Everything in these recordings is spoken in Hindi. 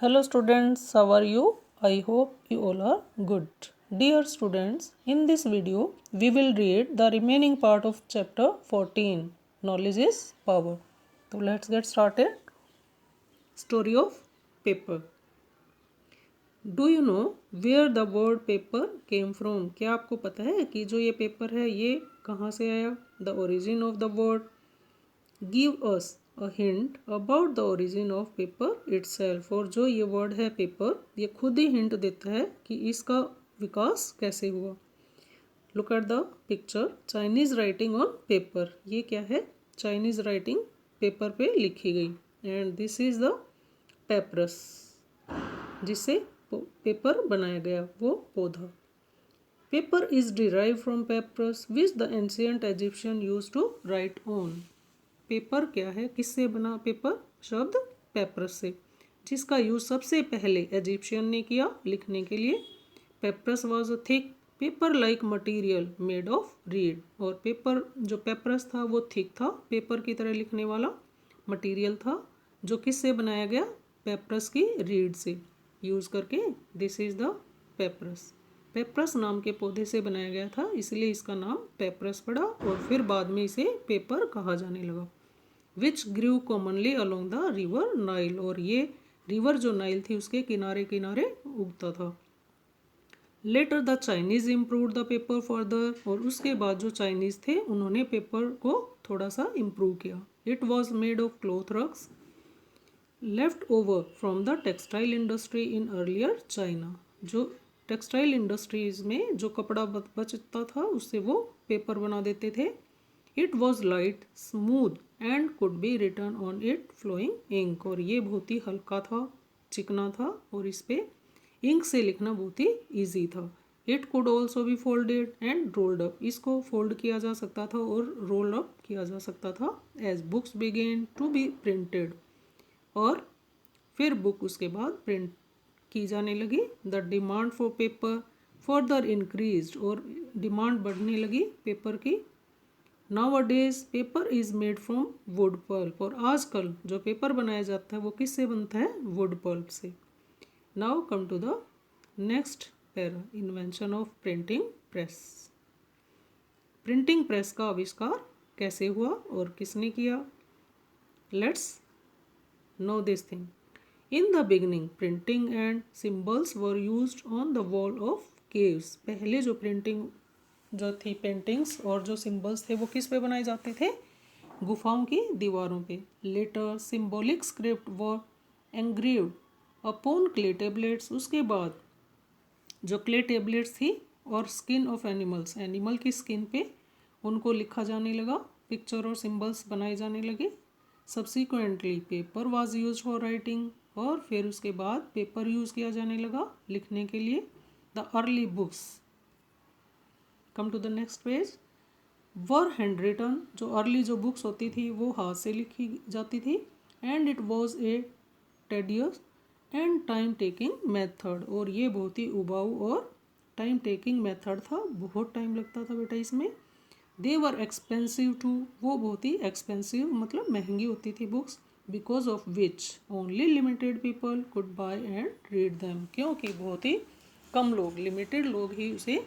Hello students, how are you? I hope you all are good. Dear students, in this video we will read the remaining part of chapter 14. Knowledge is power. So let's get started. Story of paper. Do you know where the word paper came from? क्या आपको पता है कि जो ये पेपर है ये कहाँ से आया? The origin of the word. Give us a hint about the origin of paper itself. और जो ये वर्ड है पेपर ये खुद ही हिंट देता है कि इसका विकास कैसे हुआ. Look at the picture. Chinese writing on paper. ये क्या है? चाइनीज राइटिंग पेपर पे लिखी गई. And this is the papyrus जिससे पेपर बनाया गया, वो पौधा. Paper is derive from papyrus which the ancient Egyptian use to write on. Paper क्या है? किससे बना पेपर? शब्द पेपरस से, जिसका यूज सबसे पहले इजिप्शियन ने किया लिखने के लिए. Papyrus was a thick paper like material made of read. और पेपर जो पेपरस था वो थिक था, पेपर की तरह लिखने वाला मटेरियल था जो किससे बनाया गया? पेपरस की रीड से यूज करके. This is the papyrus. Papyrus नाम के पौधे से बनाया गया था, इसलिए इसका नाम पेपरस पड़ा और फिर बाद में इसे पेपर कहा जाने लगा. Which grew commonly along the river Nile. और ये रिवर जो नाइल थी उसके किनारे किनारे उगता था. Later the Chinese improve the paper further. और उसके बाद जो चाइनीज थे उन्होंने पेपर को थोड़ा सा इम्प्रूव किया. It was made of cloth rugs left over from the textile industry in earlier China. जो टेक्सटाइल इंडस्ट्रीज में जो कपड़ा बचता था उससे वो पेपर बना देते थे. It was light smooth and could be written on it flowing ink. और ये बहुत ही हल्का था, चिकना था और इस पे इंक से लिखना बहुत ही ईजी था. It could also be folded and rolled up. इसको फोल्ड किया जा सकता था और रोल अप किया जा सकता था. As books begin to be printed. और फिर बुक उसके बाद प्रिंट की जाने लगी. The demand for paper further increased. और डिमांड बढ़ने लगी पेपर की. Nowadays paper is made from wood pulp. और आजकल जो पेपर बनाया जाता है वो किससे बनता है? वुड पल्प से. Now come to the next para. Invention of printing press. Printing press का आविष्कार कैसे हुआ और किसने किया? Let's know this thing. In the beginning printing and symbols were used on the wall of caves. पहले जो प्रिंटिंग जो थी, पेंटिंग्स और जो सिंबल्स थे वो किस पे बनाए जाते थे? गुफाओं की दीवारों पे. लेटर सिंबॉलिक स्क्रिप्ट वर एंग्रेव्ड अपॉन क्ले टेबलेट्स. उसके बाद जो क्ले टेबलेट्स थी और स्किन ऑफ एनिमल्स, एनिमल की स्किन पे उनको लिखा जाने लगा, पिक्चर और सिंबल्स बनाए जाने लगे. Subsequently paper was use for writing. और फिर उसके बाद पेपर यूज़ किया जाने लगा लिखने के लिए. The early books, come to the next page, were hand written. जो अर्ली जो बुक्स होती थी वो हाथ से लिखी जाती थी. And it was a tedious and time taking method. और ये बहुत ही उबाऊ और टाइम टेकिंग मेथड था, बहुत टाइम लगता था बेटा इसमें. दे वर एक्सपेंसिव टू. वो बहुत ही एक्सपेंसिव मतलब महंगी होती थी books. Because of which only limited people could bye and read them. क्योंकि बहुत ही कम लोग, लिमिटेड लोग ही उसे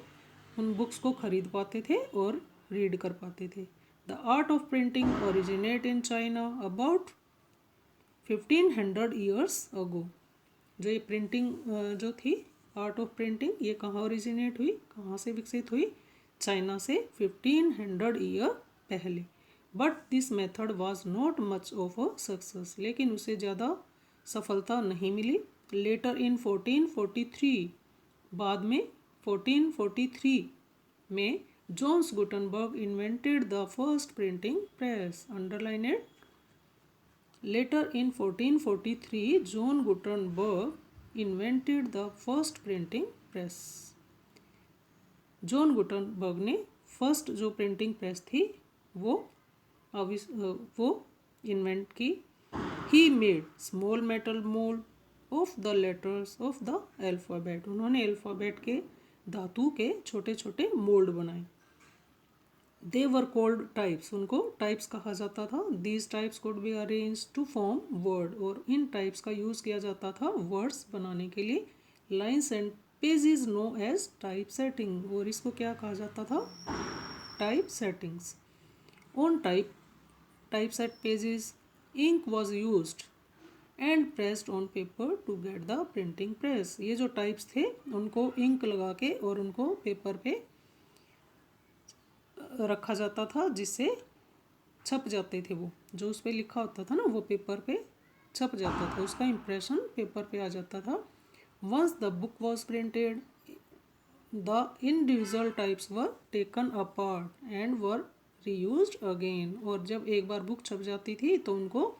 उन बुक्स को खरीद पाते थे और रीड कर पाते थे. The art of printing originate in China about 1500 years ago. जो ये प्रिंटिंग जो थी, आर्ट ऑफ प्रिंटिंग, ये कहाँ ओरिजिनेट हुई, कहाँ से विकसित हुई? चाइना से 1500 ईयर पहले. But this method was not much of a success. लेकिन उसे ज़्यादा सफलता नहीं मिली. लेटर इन 1443, बाद में 1443 में Jones Gutenberg invented the first printing press. Underline it. Later in 1443 John Gutenberg invented the first printing press. John Gutenberg ने फर्स्ट जो प्रिंटिंग प्रेस थी वो इन्वेंट की. He made small metal mould of the letters of the alphabet. उन्होंने अल्फ़ाबेट के धातु के छोटे छोटे मोल्ड बनाए. दे वर कॉल्ड टाइप्स, उनको टाइप्स कहा जाता था। These types could be arrange to form word, और इन टाइप्स का यूज़ किया जाता था वर्ड्स बनाने के लिए। Lines and pages known as type setting, और इसको क्या कहा जाता था? Type settings. On type set pages ink was used and pressed on paper to get the printing press. ये जो टाइप्स थे उनको इंक लगा के और उनको पेपर पे रखा जाता था, जिससे छप जाते थे। वो जो उस पर लिखा होता था ना, वो पेपर पे छप जाता था, उसका इम्प्रेशन पेपर पे आ जाता था। Once the book was printed the individual types were taken apart and were reused again, और जब एक बार बुक छप जाती थी तो उनको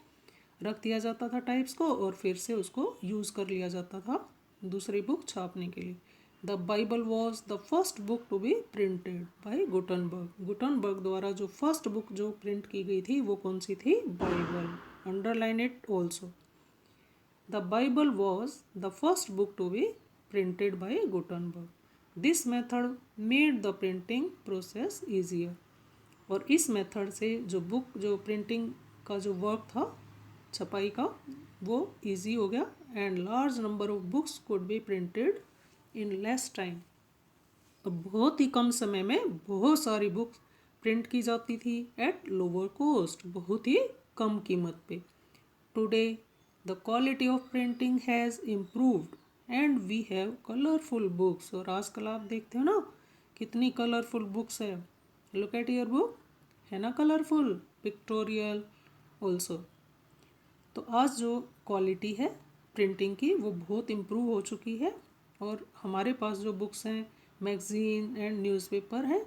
रख दिया जाता था टाइप्स को, और फिर से उसको यूज़ कर लिया जाता था दूसरी बुक छापने के लिए। The Bible was the first book to be printed by Gutenberg. Gutenberg द्वारा जो फर्स्ट बुक जो प्रिंट की गई थी वो कौन सी थी? Bible. Underline it also. The Bible was the first book to be printed by Gutenberg. This method made the printing process easier, और इस मेथड से जो प्रिंटिंग का जो वर्क था, छपाई का, वो इजी हो गया। And large number of books could be printed in less time. अब बहुत ही कम समय में बहुत सारी बुक्स प्रिंट की जाती थी एट लोअर कॉस्ट, बहुत ही कम कीमत पे। Today the quality of printing has improved and we have colourful books, और आजकल आप देखते हो ना कितनी कलरफुल बुक्स है। लुक एट योर बुक, है ना कलरफुल, पिक्टोरियल ऑल्सो। तो आज जो क्वालिटी है प्रिंटिंग की वो बहुत इम्प्रूव हो चुकी है, और हमारे पास जो बुक्स हैं, मैगज़ीन एंड न्यूज़पेपर हैं,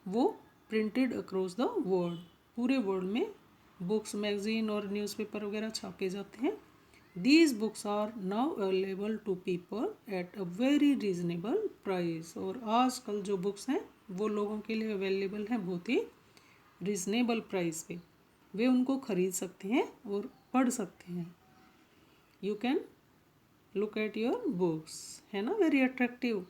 वो प्रिंटेड अक्रॉस द वर्ल्ड, पूरे वर्ल्ड में बुक्स, मैगज़ीन और न्यूज़पेपर वगैरह छापे जाते हैं। These books are now available to people at a very reasonable price, और आजकल जो बुक्स हैं वो लोगों के लिए अवेलेबल हैं बहुत ही रीजनेबल प्राइस पे। वे उनको खरीद सकते हैं और पढ़ सकते हैं। You can look at your books, है ना, very attractive.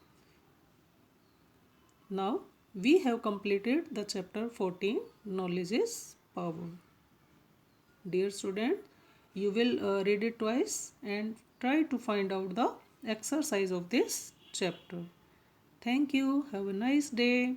Now we have completed the chapter 14, knowledge is power. Dear student, you will read it twice and try to find out the exercise of this chapter. Thank you. Have a nice day.